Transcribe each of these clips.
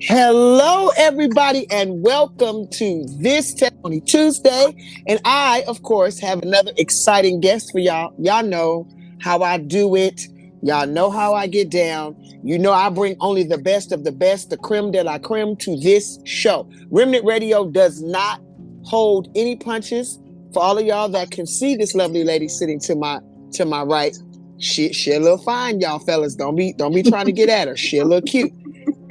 Hello, everybody, and welcome to this Testimony Tuesday. And I, of course, have another exciting guest for y'all. Y'all know how I do it. Y'all know how I get down. You know I bring only the best of the best, the creme de la creme, to this show. Remnant Radio does not hold any punches. For all of y'all that can see this lovely lady sitting to my right, she a little fine, y'all fellas. Don't be trying to get at her. She a little cute.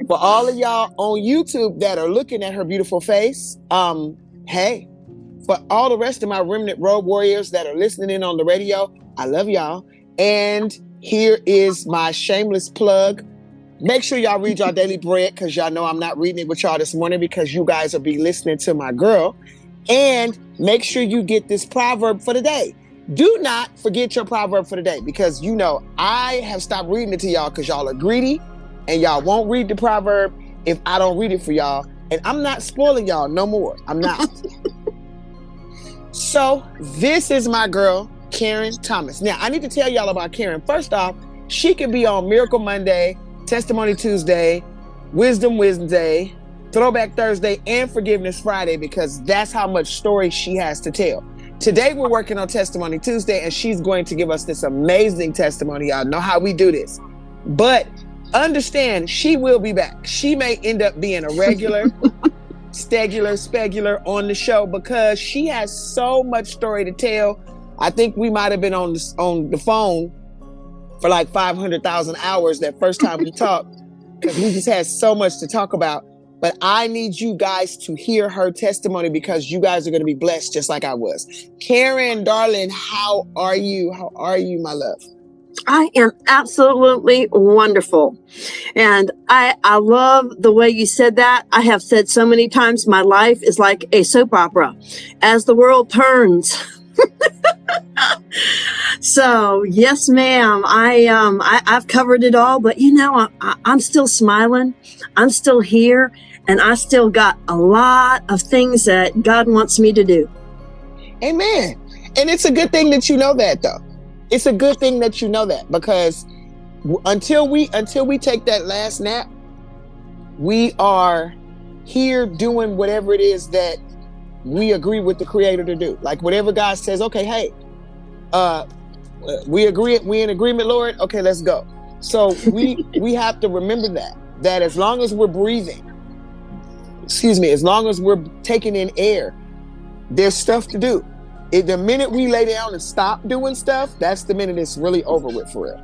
For all of y'all on YouTube that are looking at her beautiful face, hey, for all the rest of my Remnant Road Warriors that are listening in on the radio, I love y'all. And here is my shameless plug. Make sure y'all read y'all daily bread, because y'all know I'm not reading it with y'all this morning because you guys will be listening to my girl. And make sure you get this proverb for the day. Do not forget your proverb for the day, because you know I have stopped reading it to y'all because y'all are greedy. And y'all won't read the proverb if I don't read it for y'all. And I'm not spoiling y'all no more. I'm not. So this is my girl, Karen Thomas. Now, I need to tell y'all about Karen. First off, she can be on Miracle Monday, Testimony Tuesday, Wisdom Wednesday, Throwback Thursday, and Forgiveness Friday, because that's how much story she has to tell. Today, we're working on Testimony Tuesday, and she's going to give us this amazing testimony. Y'all know how we do this. But understand, she will be back. She may end up being a regular, spegular on the show, because she has so much story to tell. I think we might have been on the phone for like 500,000 hours that first time we talked, because we just had so much to talk about. But I need you guys to hear her testimony, because you guys are going to be blessed just like I was. Karen, darling, how are you? How are you, my love? I am absolutely wonderful. And I love the way you said that. I have said so many times, my life is like a soap opera as the world turns. So yes, ma'am, I've covered it all, but you know, I'm still smiling. I'm still here, and I still got a lot of things that God wants me to do. Amen. And it's a good thing that you know that, though. It's a good thing that you know that, because until we take that last nap, we are here doing whatever it is that we agree with the Creator to do. Like whatever God says, okay, hey, we in agreement, Lord. Okay, let's go. So we have to remember that as long as we're breathing, as long as we're taking in air, there's stuff to do. The minute we lay down and stop doing stuff, that's the minute it's really over with, for real.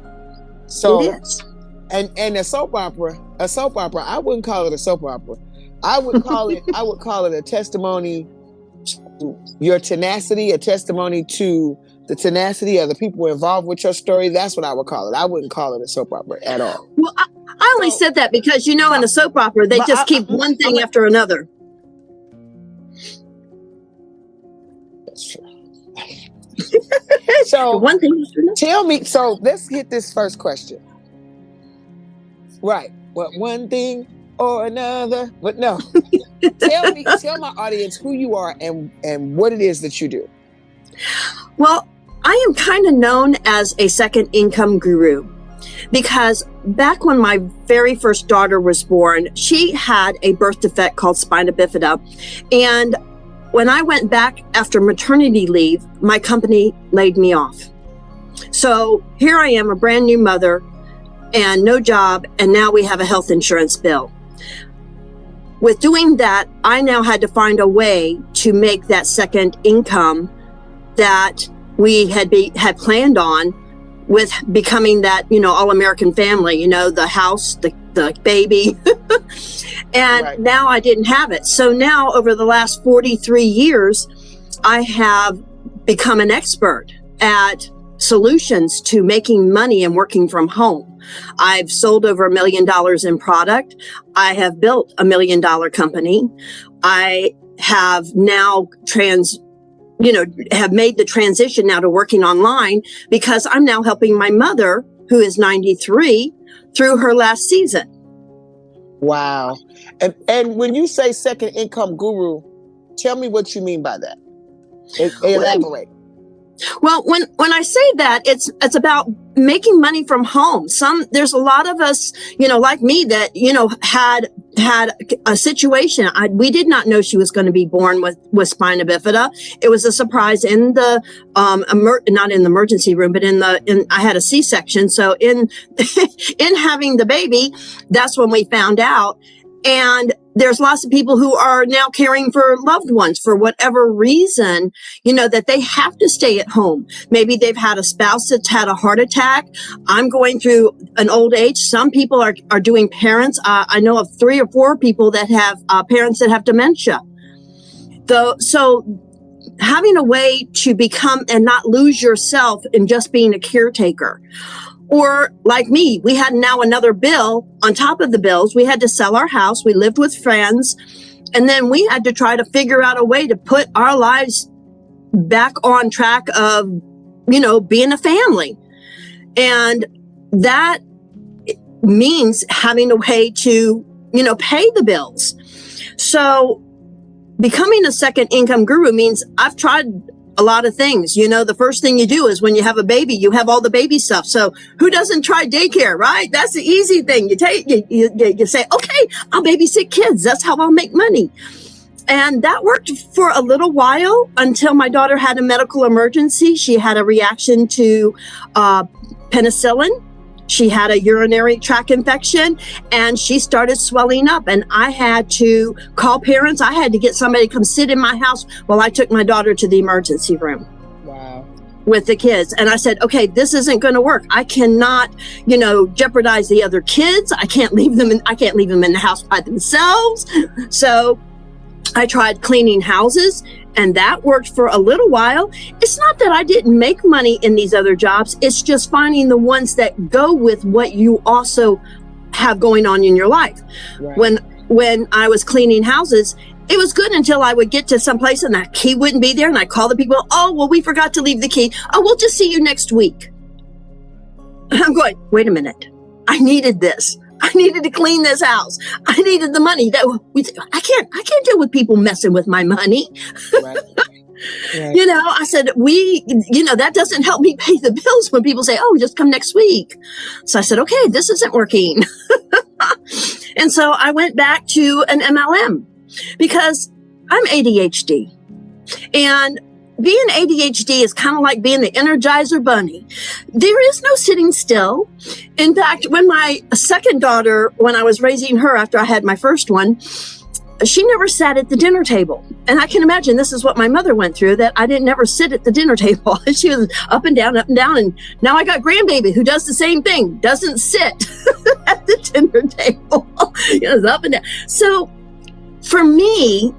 So, it is. And a soap opera, I wouldn't call it a soap opera. I would call it a testimony to your tenacity, a testimony to the tenacity of the people involved with your story. That's what I would call it. I wouldn't call it a soap opera at all. Well, I only said that because, you know, in a soap opera, they just keep one thing after another. That's true. So one thing. Tell me. So let's hit this first question. Right. What, one thing or another? But no. Tell my audience who you are and what it is that you do. Well, I am kind of known as a second income guru, because back when my very first daughter was born, she had a birth defect called spina bifida, and when I went back after maternity leave, my company laid me off. So here I am, a brand new mother and no job, and now we have a health insurance bill. With doing that, I now had to find a way to make that second income that we had planned on, with becoming that, you know, all-American family, you know, the house, the baby. And right. Now I didn't have it. So now over the last 43 years, I have become an expert at solutions to making money and working from home. I've sold over $1 million in product. I have built $1 million company. I have now have made the transition now to working online, because I'm now helping my mother, who is 93, through her last season. Wow. And when you say second income guru, tell me what you mean by that. Elaborate. Well, when I say that, it's about making money from home. There's a lot of us, like me, that, had had a situation. We did not know she was going to be born with spina bifida. It was a surprise in the, not in the emergency room, but I had a C-section. So in having the baby, that's when we found out. And there's lots of people who are now caring for loved ones for whatever reason, that they have to stay at home. Maybe they've had a spouse that's had a heart attack. I'm going through an old age. Some people are doing parents. I know of 3 or 4 people that have parents that have dementia. So having a way to become and not lose yourself in just being a caretaker. Or like me, we had now another bill on top of the bills. We had to sell our house. We lived with friends. And then we had to try to figure out a way to put our lives back on track of, being a family. And that means having a way to, pay the bills. So becoming a second income guru means I've tried a lot of things. The first thing you do is when you have a baby, you have all the baby stuff. So who doesn't try daycare, right? That's the easy thing. You say, okay, I'll babysit kids. That's how I'll make money. And that worked for a little while until my daughter had a medical emergency. She had a reaction to penicillin. She had a urinary tract infection and she started swelling up, and I had to call parents. I had to get somebody to come sit in my house while I took my daughter to the emergency room. Wow. With the kids. And I said, okay, this isn't going to work. I cannot, jeopardize the other kids. I can't leave them in the house by themselves. So I tried cleaning houses, and that worked for a little while. It's not that I didn't make money in these other jobs. It's just finding the ones that go with what you also have going on in your life. Right. When I was cleaning houses, it was good until I would get to some place and that key wouldn't be there. And I call the people, oh, well, we forgot to leave the key. Oh, we'll just see you next week. I'm going, wait a minute. I needed this. I needed to clean this house. I needed the money. I can't deal with people messing with my money. Right. Right. I said, that doesn't help me pay the bills when people say, oh, just come next week. So I said, okay, this isn't working. And so I went back to an MLM because I'm ADHD, and being ADHD is kind of like being the Energizer Bunny. There is no sitting still. In fact, when my second daughter, when I was raising her after I had my first one, she never sat at the dinner table. And I can imagine this is what my mother went through, that I didn't ever sit at the dinner table. She was up and down. And now I got grandbaby who does the same thing, doesn't sit at the dinner table. It's up and down. So for me,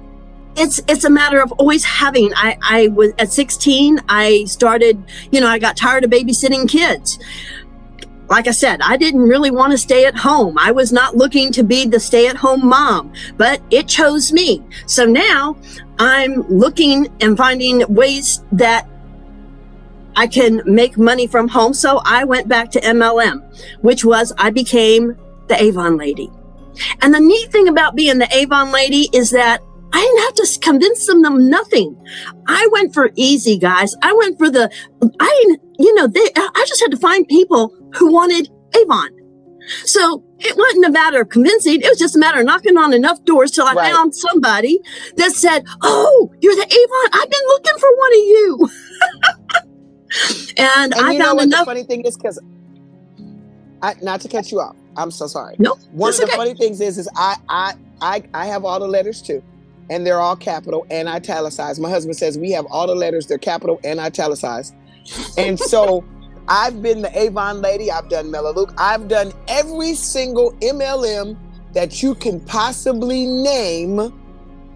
it's a matter of always having. I was at 16, I started, I got tired of babysitting kids. Like I said, I didn't really want to stay at home. I was not looking to be the stay-at-home mom, but it chose me. So now I'm looking and finding ways that I can make money from home. So I went back to MLM, which was I became the Avon lady. And the neat thing about being the Avon lady is that I didn't have to convince them nothing. I went for easy, guys. I went for I just had to find people who wanted Avon. So it wasn't a matter of convincing. It was just a matter of knocking on enough doors till I found somebody that said, oh, you're the Avon. I've been looking for one of you. and I found enough. The funny thing is, because not to cut you off, I'm so sorry. No, one of the funny things is I have all the letters too. And they're all capital and italicized. My husband says we have all the letters, they're capital and italicized. And so I've been the Avon lady. I've done Melaleuca. I've done every single MLM that you can possibly name.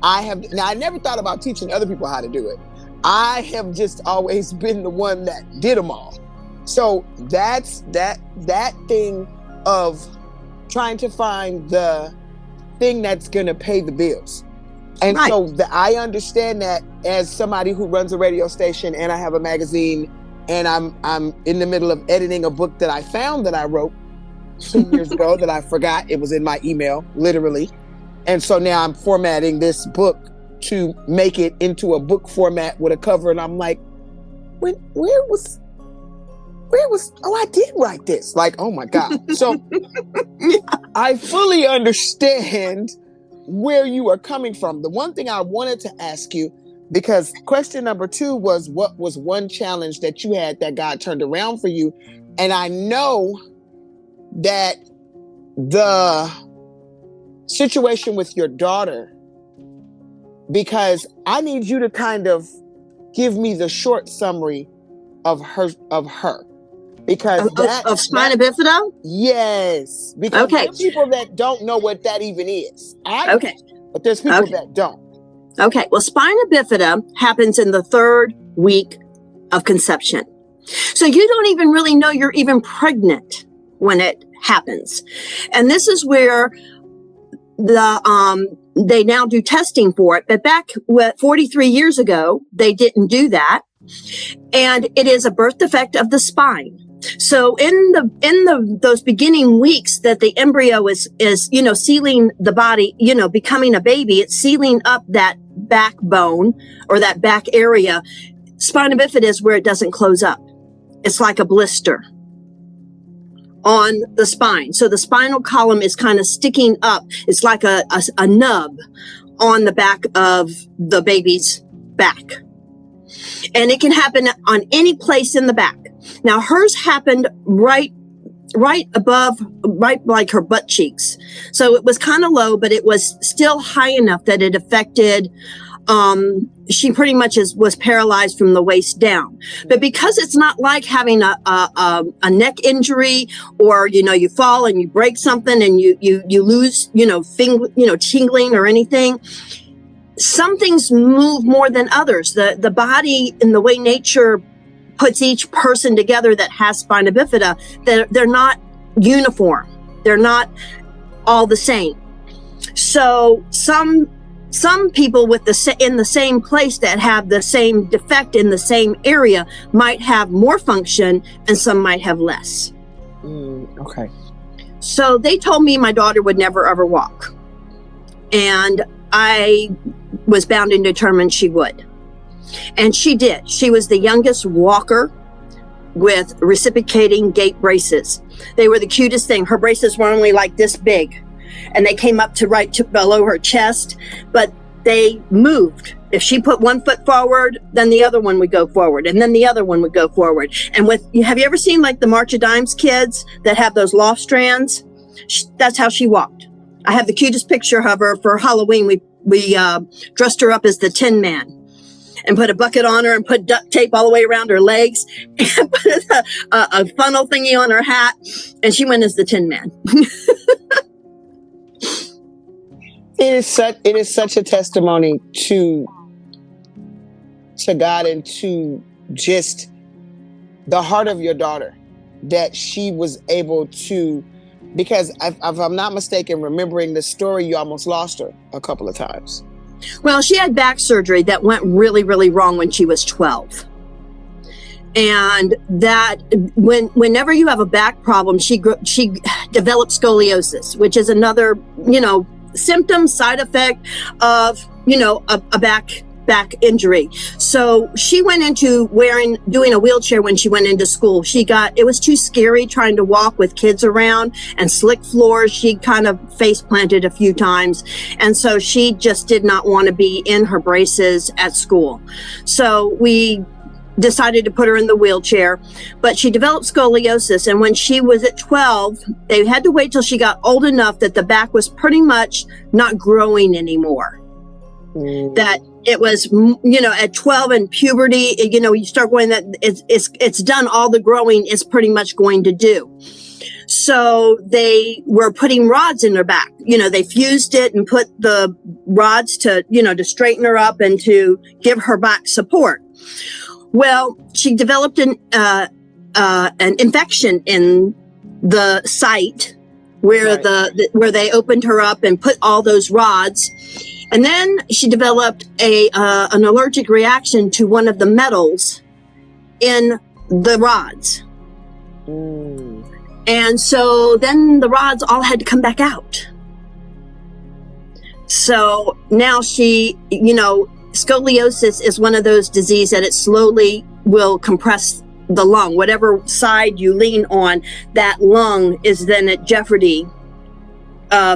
I never thought about teaching other people how to do it. I have just always been the one that did them all. So that's that thing of trying to find the thing that's going to pay the bills. And so I understand that as somebody who runs a radio station and I have a magazine and I'm in the middle of editing a book that I found that I wrote 2 years ago that I forgot. It was in my email, literally. And so now I'm formatting this book to make it into a book format with a cover. And I'm like, where was, I did write this. Like, oh my God. So I fully understand where you are coming from. The one thing I wanted to ask you, because question number 2 was, what was one challenge that you had that God turned around for you? And I know that the situation with your daughter, because I need you to kind of give me the short summary of her, because of spina bifida. Yes, because Okay. there's people that don't know what that even is. Okay. But there's people Okay. that don't. Okay. Well, spina bifida happens in the 3rd week of conception. So you don't even really know you're even pregnant when it happens. And this is where they now do testing for it. But back 43 years ago, they didn't do that. And it is a birth defect of the spine. So in those beginning weeks that the embryo is sealing the body, becoming a baby, it's sealing up that backbone or that back area. Spina bifida is where it doesn't close up. It's like a blister on the spine. So the spinal column is kind of sticking up. It's like a nub on the back of the baby's back. And it can happen on any place in the back. Now hers happened right above, right like her butt cheeks. So it was kind of low, but it was still high enough that it affected, she pretty much was paralyzed from the waist down. But because it's not like having a neck injury, or, you fall and you break something and you lose, tingling or anything. Some things move more than others. The body, and the way nature puts each person together that has spina bifida, they're not uniform. They're not all the same. So some people in the same place that have the same defect in the same area might have more function, and some might have less. Okay. So they told me my daughter would never ever walk, and I was bound and determined she would. And she did. She was the youngest walker with reciprocating gait braces. They were the cutest thing. Her braces were only like this big, and they came up to right to below her chest, but they moved. If she put one foot forward, then the other one would go forward, and then the other one would go forward. And have you ever seen like the March of Dimes kids that have those loft strands? That's how she walked. I have the cutest picture of her. For Halloween. We dressed her up as the Tin Man, and put a bucket on her and put duct tape all the way around her legs and put a funnel thingy on her hat, and she went as the Tin Man. It is such a testimony to God and to just the heart of your daughter, that she was able to, because if I'm not mistaken, remembering the story, you almost lost her a couple of times. Well, she had back surgery that went really, really wrong when she was 12. And that whenever you have a back problem, she developed scoliosis, which is another, symptom, side effect of, a back injury. So she went into doing a wheelchair when she went into school. It was too scary trying to walk with kids around and slick floors. She kind of face planted a few times. And so she just did not want to be in her braces at school. So we decided to put her in the wheelchair, but she developed scoliosis. And when she was at 12, they had to wait till she got old enough that the back was pretty much not growing anymore. That it was, at 12 in puberty, you start going that it's done. All the growing is pretty much going to do. So they were putting rods in her back. They fused it and put the rods to straighten her up and to give her back support. Well, she developed an infection in the site where where they opened her up and put all those rods. And then she developed an allergic reaction to one of the metals in the rods. And so then the rods all had to come back out. So now she, scoliosis is one of those diseases that it slowly will compress the lung. Whatever side you lean on, that lung is then at jeopardy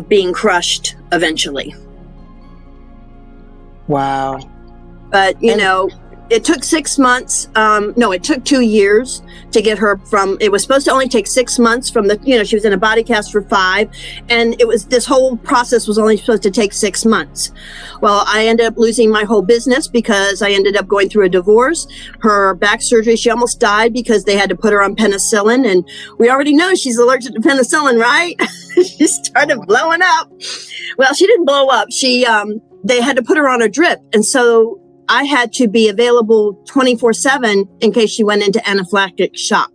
being crushed eventually. Wow. But, it took 6 months. No, it took 2 years to get her from, it was supposed to only take 6 months from she was in a body cast for 5. And this whole process was only supposed to take 6 months. Well, I ended up losing my whole business because I ended up going through a divorce. Her back surgery, she almost died because they had to put her on penicillin. And we already know she's allergic to penicillin, right? She started blowing up. Well, she didn't blow up. They had to put her on a drip. And so I had to be available 24/7 in case she went into anaphylactic shock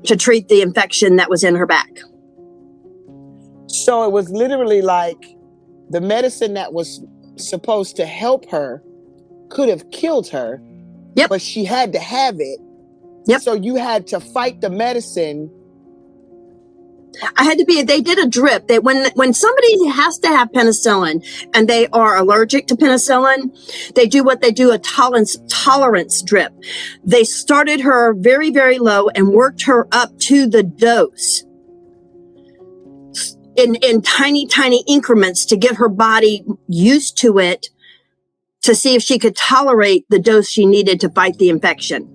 to treat the infection that was in her back. So it was literally like the medicine that was supposed to help her could have killed her. Yep. But she had to have it. Yep. So you had to fight the medicine. They did a drip. When somebody has to have penicillin and they are allergic to penicillin, they do a tolerance drip. They started her very, very low and worked her up to the dose in tiny, tiny increments to get her body used to it, to see if she could tolerate the dose she needed to fight the infection.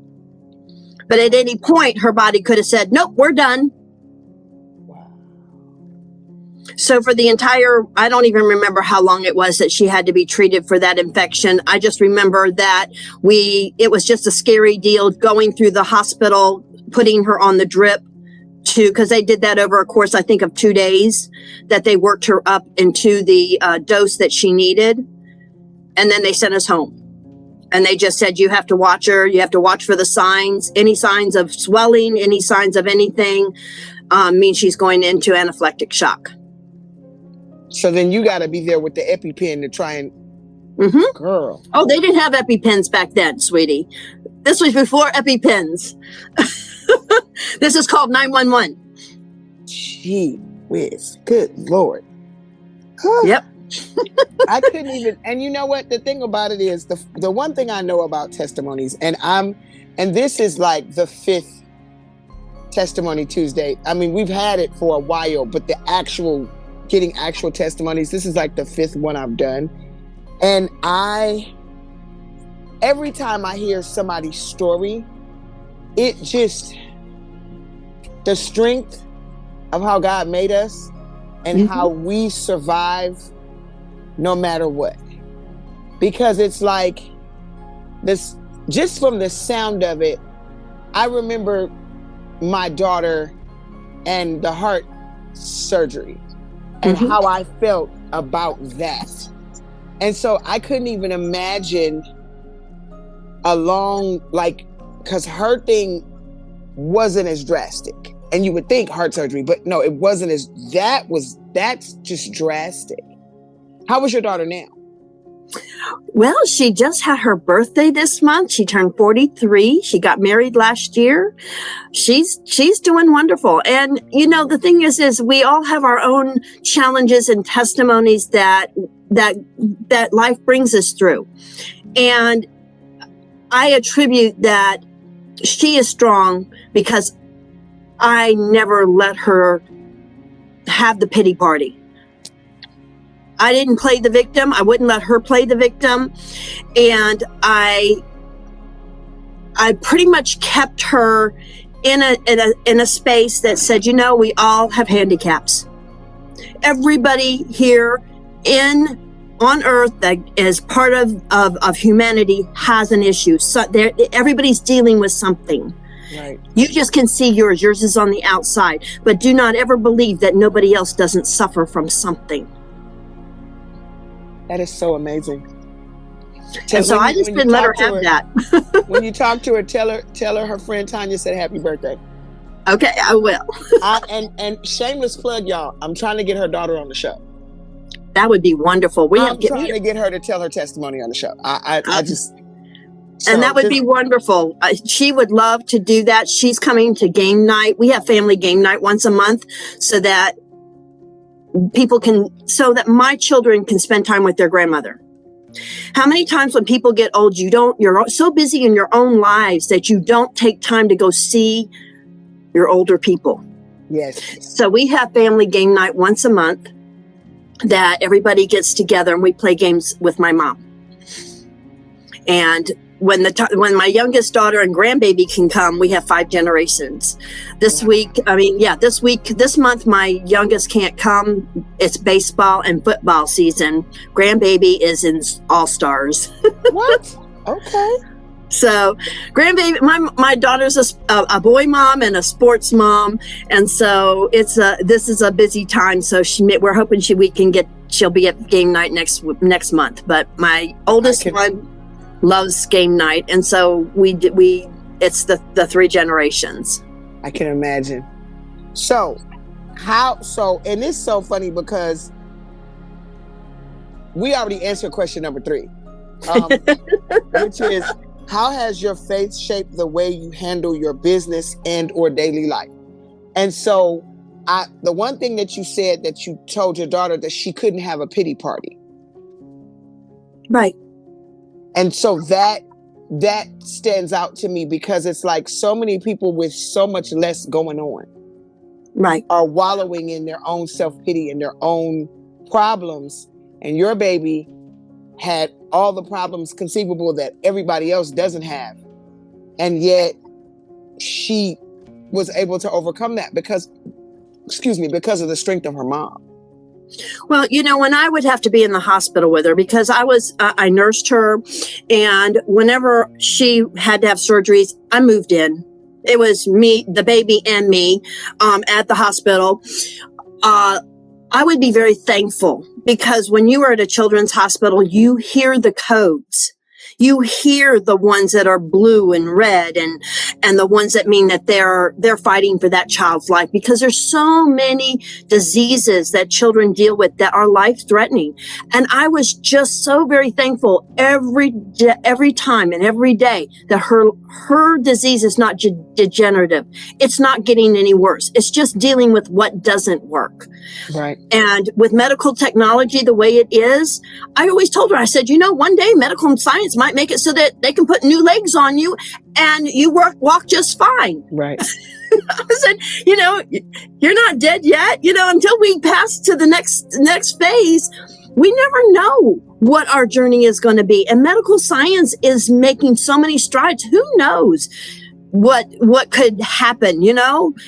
But at any point, her body could have said, nope, we're done. So for the entire, I don't even remember how long it was that she had to be treated for that infection. I just remember that it was just a scary deal going through the hospital, putting her on the drip because they did that over a course, I think, of 2 days, that they worked her up into the dose that she needed. And then they sent us home. And they just said, you have to watch her. You have to watch for the signs. Any signs of swelling, any signs of anything means she's going into anaphylactic shock. So then you got to be there with the EpiPen to try and... Girl. Oh, they didn't have EpiPens back then, sweetie. This was before EpiPens. This is called 911. Gee whiz. Good Lord. Yep. I couldn't even... And you know what? The thing about it is, the one thing I know about testimonies, and this is like the 5th Testimony Tuesday. I mean, we've had it for a while, but getting actual testimonies, this is like the 5th one I've done. And every time I hear somebody's story, the strength of how God made us and how we survive no matter what. Because it's like this, just from the sound of it, I remember my daughter and the heart surgery and how I felt about that. And so I couldn't even imagine because her thing wasn't as drastic. And you would think heart surgery, but no, it wasn't that's just drastic. How was your daughter now? Well, she just had her birthday this month. She turned 43. She got married last year. She's doing wonderful. And, the thing is we all have our own challenges and testimonies that life brings us through. And I attribute that she is strong because I never let her have the pity party. I didn't play the victim. I wouldn't let her play the victim. And I pretty much kept her in a space that said, we all have handicaps. Everybody here on earth that is part of humanity has an issue. So everybody's dealing with something. Right. You just can see yours. Yours is on the outside. But do not ever believe that nobody else doesn't suffer from something. That is so amazing. And so I just didn't let her have that. When you talk to her, tell her her friend Tanya said happy birthday. Okay, I will. And shameless plug, y'all. I'm trying to get her daughter on the show. That would be wonderful. I'm trying to get her to tell her testimony on the show. And that would be wonderful. She would love to do that. She's coming to game night. We have family game night once a month so that my children can spend time with their grandmother. How many times when people get old, you're so busy in your own lives that you don't take time to go see your older people. Yes. So we have family game night once a month that everybody gets together and we play games with my mom. And when my youngest daughter and grandbaby can come, we have 5 generations. This month, my youngest can't come. It's baseball and football season. Grandbaby is in All-Stars. What? Okay. So grandbaby, my daughter's a boy mom and a sports mom. And so this is a busy time. So we're hoping she'll be at game night next month. But my oldest one loves game night, and so it's the 3 generations. I can imagine. So and it's so funny because we already answered question number 3, which is, how has your faith shaped the way you handle your business and or daily life? And so the one thing that you said, that you told your daughter that she couldn't have a pity party. Right. And so that stands out to me, because it's like so many people with so much less going on, right, are wallowing in their own self-pity and their own problems. And your baby had all the problems conceivable that everybody else doesn't have. And yet she was able to overcome that because of the strength of her mom. Well, when I would have to be in the hospital with her, because I nursed her, and whenever she had to have surgeries, I moved in. It was me, the baby, and me at the hospital. I would be very thankful, because when you are at a children's hospital, you hear the codes. You hear the ones that are blue and red, and the ones that mean that they're fighting for that child's life, because there's so many diseases that children deal with that are life threatening. And I was just so very thankful every time and every day that her disease is not degenerative. It's not getting any worse. It's just dealing with what doesn't work. Right. And with medical technology the way it is, I always told her, I said, one day medical science might make it so that they can put new legs on you and you walk just fine. Right. I said, you're not dead yet, until we pass to the next phase. We never know what our journey is going to be. And medical science is making so many strides. Who knows what could happen?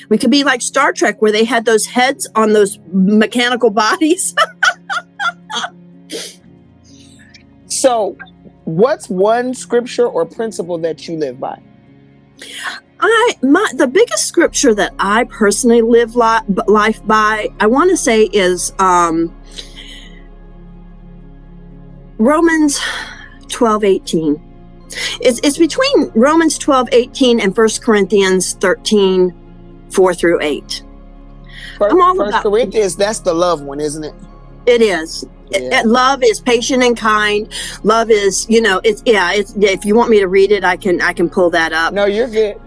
We could be like Star Trek, where they had those heads on those mechanical bodies. So what's one scripture or principle that you live by? The biggest scripture that I personally live life by, I want to say, is Romans 12:18. It's between Romans 12:18 and 1 Corinthians 13:4-8. First Corinthians, that's the love one, isn't it? It is. Yeah. Love is patient and kind. Love is, if you want me to read it, I can pull that up. No, you're good.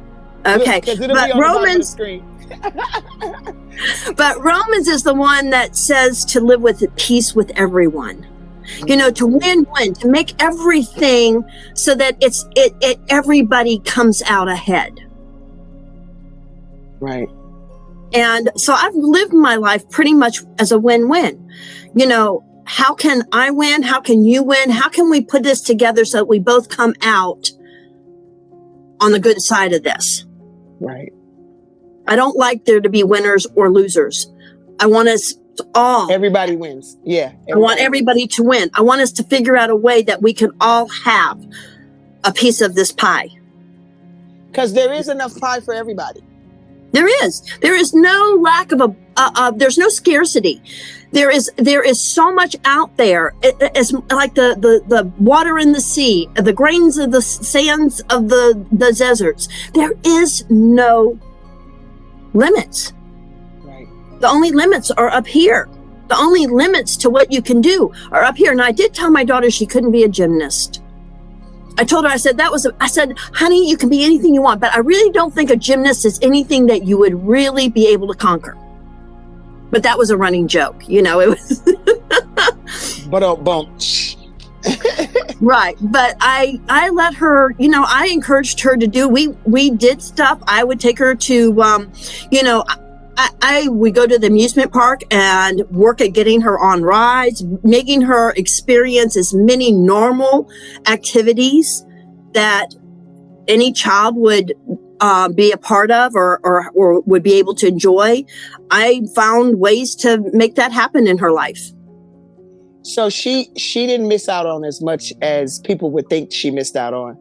Okay. But Romans, but Romans is the one that says to live with peace with everyone. To win-win, to make everything so that everybody comes out ahead. Right. And so I've lived my life pretty much as a win-win. How can I win? How can you win? How can we put this together so that we both come out on the good side of this? Right. I don't like there to be winners or losers. I want us all. Everybody wins. Yeah. I want everybody to win. I want us to figure out a way that we can all have a piece of this pie. Because there is enough pie for everybody. There is. There is no lack of there's no scarcity. There is so much out there. It's like the water in the sea, the grains of the sands of the deserts. There is no limits. Right. The only limits are up here. The only limits to what you can do are up here. And I did tell my daughter she couldn't be a gymnast. I told her, I said, honey, you can be anything you want, but I really don't think a gymnast is anything that you would really be able to conquer. But that was a running joke, it was. Right. But I let her, I encouraged her to do, we did stuff. I would take her to, I would go to the amusement park and work at getting her on rides, making her experience as many normal activities that any child would be a part of or would be able to enjoy. I found ways to make that happen in her life. So she didn't miss out on as much as people would think she missed out on.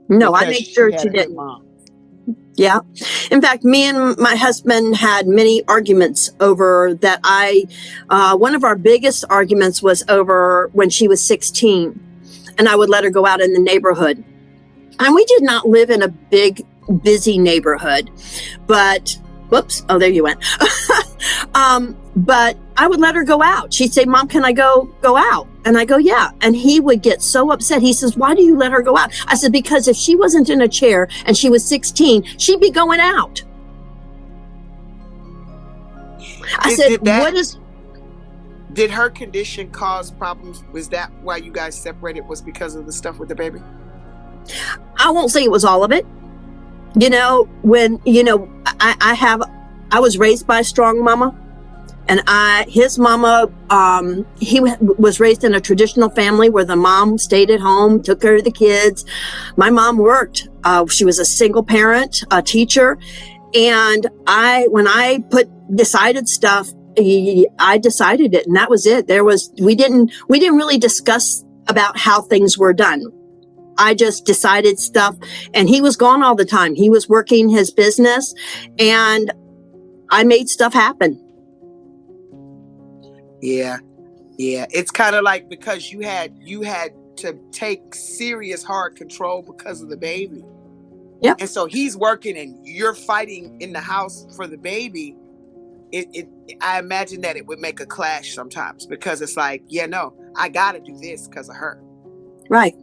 No, I made sure she didn't. Yeah. In fact, me and my husband had many arguments over that. One of our biggest arguments was over when she was 16 and I would let her go out in the neighborhood. And we did not live in a big, busy neighborhood, but whoops. Oh, there you went. But I would let her go out. She'd say, Mom, can I go out? And I go, yeah. And he would get so upset. He says, why do you let her go out? I said, because if she wasn't in a chair and she was 16, she'd be going out. Did her condition cause problems? Was that why you guys separated, was because of the stuff with the baby? I won't say it was all of it. I was raised by a strong mama. And his mama, he was raised in a traditional family where the mom stayed at home, took care of the kids. My mom worked. She was a single parent, a teacher. And when I decided stuff, I decided it, and that was it. We didn't really discuss about how things were done. I just decided stuff, and he was gone all the time. He was working his business, and I made stuff happen. Yeah. It's kind of like because you had to take serious hard control because of the baby. Yeah. And so he's working and you're fighting in the house for the baby. I imagine that it would make a clash sometimes because it's like, I got to do this because of her. Right.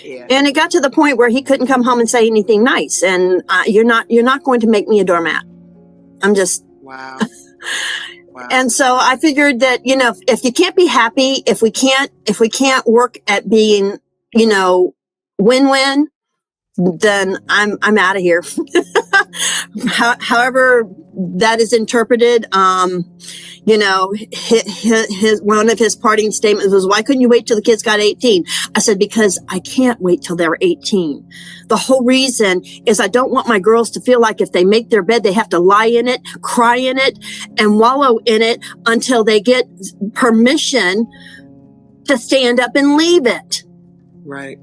Yeah. And it got to the point where he couldn't come home and say anything nice. And you're not going to make me a doormat. I'm just. Wow. And so I figured that, if you can't be happy, if we can't work at being, win-win, then I'm out of here. However that is interpreted, his one of his parting statements was, why couldn't you wait till the kids got 18? I said, because I can't wait till they're 18. The whole reason is I don't want my girls to feel like if they make their bed, they have to lie in it, cry in it, and wallow in it until they get permission to stand up and leave it. Right.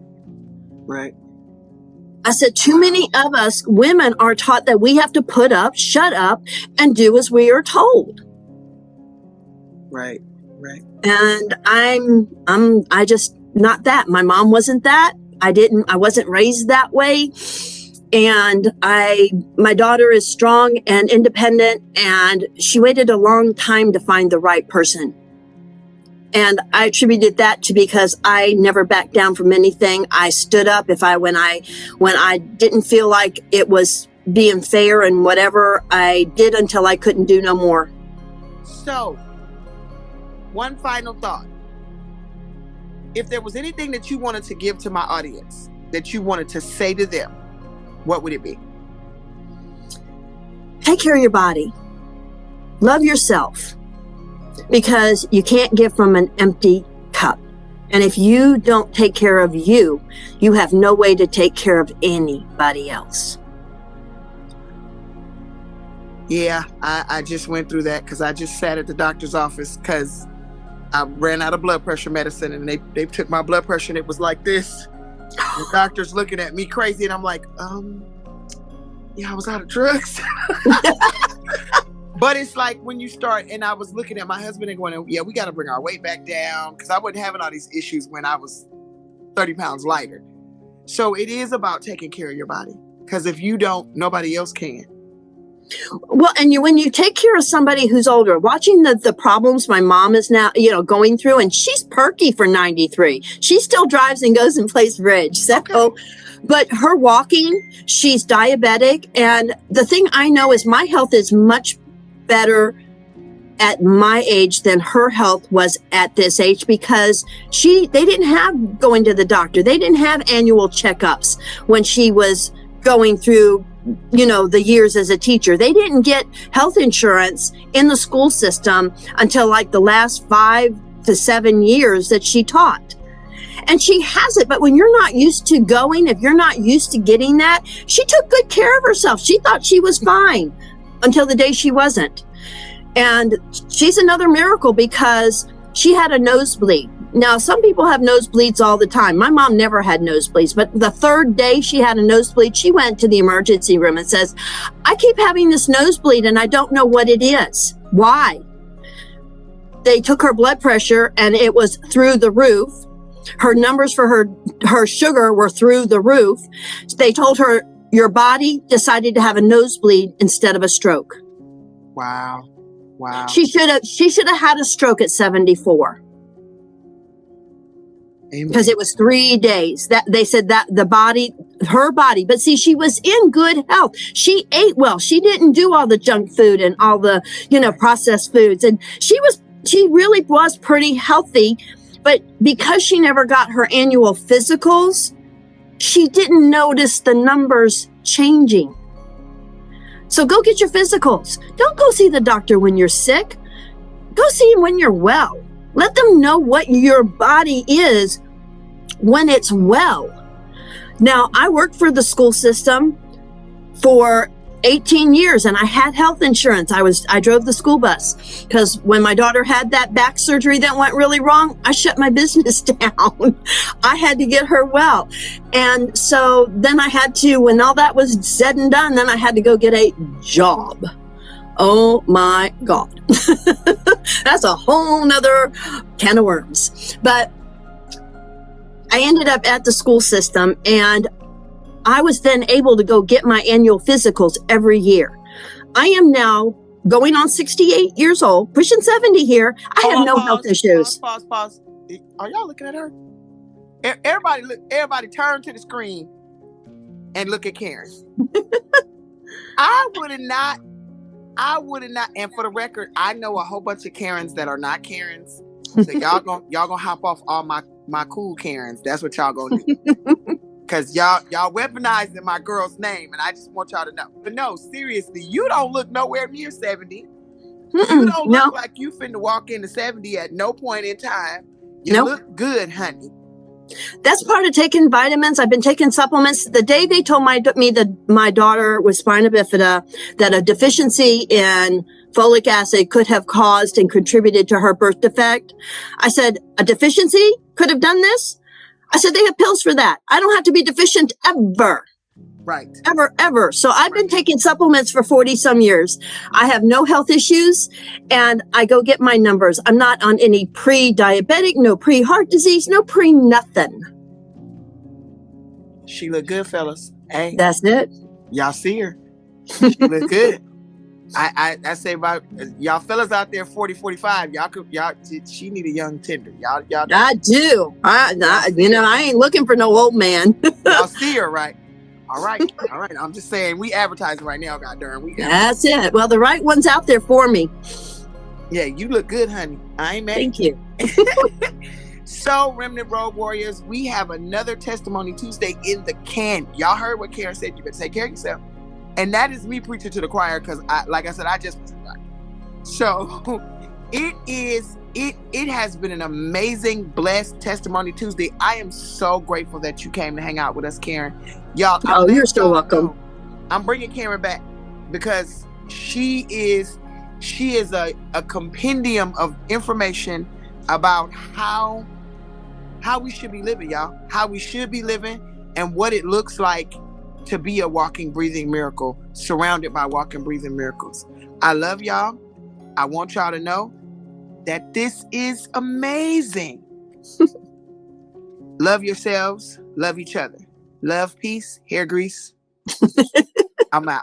I said, too many of us women are taught that we have to put up, shut up, and do as we are told. Right. And I just not that. My mom wasn't that. I wasn't raised that way. And my daughter is strong and independent, and she waited a long time to find the right person. And I attributed that to because I never backed down from anything. I stood up when I didn't feel like it was being fair, and whatever I did until I couldn't do no more. So, one final thought. If there was anything that you wanted to give to my audience, that you wanted to say to them, what would it be? Take care of your body. Love yourself. Because you can't give from an empty cup. And if you don't take care of you, you have no way to take care of anybody else. Yeah, I just went through that because I just sat at the doctor's office because I ran out of blood pressure medicine, and they took my blood pressure and it was like this. The doctor's looking at me crazy, and I'm like, I was out of drugs. But it's like when you start, and I was looking at my husband and going, yeah, we got to bring our weight back down, because I wasn't having all these issues when I was 30 pounds lighter. So it is about taking care of your body, because if you don't, nobody else can. Well, and when you take care of somebody who's older, watching the problems my mom is now, going through, and she's perky for 93. She still drives and goes and plays bridge. So, okay. But her walking, she's diabetic. And the thing I know is my health is much better at my age than her health was at this age, because they didn't have going to the doctor. They didn't have annual checkups when she was going through the years as a teacher. They didn't get health insurance in the school system until like the last 5 to 7 years that she taught. And she has it, but when you're not used to going, if you're not used to getting that, she took good care of herself. She thought she was fine until the day she wasn't. And she's another miracle because she had a nosebleed. Now, some people have nosebleeds all the time. My mom never had nosebleeds, but the third day she had a nosebleed, she went to the emergency room and says, I keep having this nosebleed and I don't know what it is. Why? They took her blood pressure and it was through the roof. Her numbers for her sugar were through the roof. They told her, your body decided to have a nosebleed instead of a stroke. Wow. Wow. She should have had a stroke at 74. Because it was 3 days that they said that her body, but see, she was in good health. She ate well. She didn't do all the junk food and all the, processed foods. And she really was pretty healthy. But because she never got her annual physicals, she didn't notice the numbers changing. So go get your physicals. Don't go see the doctor when you're sick. Go see him when you're well. Let them know what your body is when it's well. Now, I worked for the school system for 18 years and I had health insurance. I drove the school bus because when my daughter had that back surgery that went really wrong, I shut my business down. I had to get her well. And so then I had to, when all that was said and done, then I had to go get a job. Oh my God. That's a whole nother can of worms. But I ended up at the school system and I was then able to go get my annual physicals every year. I am now going on 68 years old, pushing 70 here. I have no health issues. Pause. Are y'all looking at her? Everybody turn to the screen and look at Karen. I would have not, and for the record, I know a whole bunch of Karens that are not Karens. So y'all gonna hop off all my cool Karens. That's what y'all gonna do. Cause y'all weaponizing my girl's name, and I just want y'all to know. But no, seriously, you don't look nowhere near 70. You don't look like you finna walk into 70 at no point in time. You look good, honey. That's part of taking vitamins. I've been taking supplements. The day they told me that my daughter with spina bifida, that a deficiency in folic acid could have caused and contributed to her birth defect, I said, a deficiency could have done this? I said, they have pills for that. I don't have to be deficient ever. Right. Ever. So I've been taking supplements for 40 some years. I have no health issues and I go get my numbers. I'm not on any pre-diabetic, no pre-heart disease, no pre-nothing. She look good, fellas. Hey. That's it. Y'all see her. She look good. I say about y'all fellas out there 40, 45, she need a young tender. Y'all I do. I ain't looking for no old man. Y'all see her, right? All right. I'm just saying we advertising right now, god darn. That's it. Well, the right one's out there for me. Yeah, you look good, honey. I ain't mad. Thank you. So, Remnant Road Warriors, we have another Testimony Tuesday in the can. Y'all heard what Karen said. You better take care of yourself. And that is me preaching to the choir because, like I said, I just was in the So, it has been an amazing, blessed Testimony Tuesday. I am so grateful that you came to hang out with us, Karen. Y'all, you're so welcome. I'm bringing Karen back because she is a compendium of information about how we should be living, y'all. How we should be living and what it looks like to be a walking, breathing miracle, surrounded by walking, breathing miracles. I love y'all. I want y'all to know that this is amazing. Love yourselves. Love each other. Love, peace, hair grease. I'm out.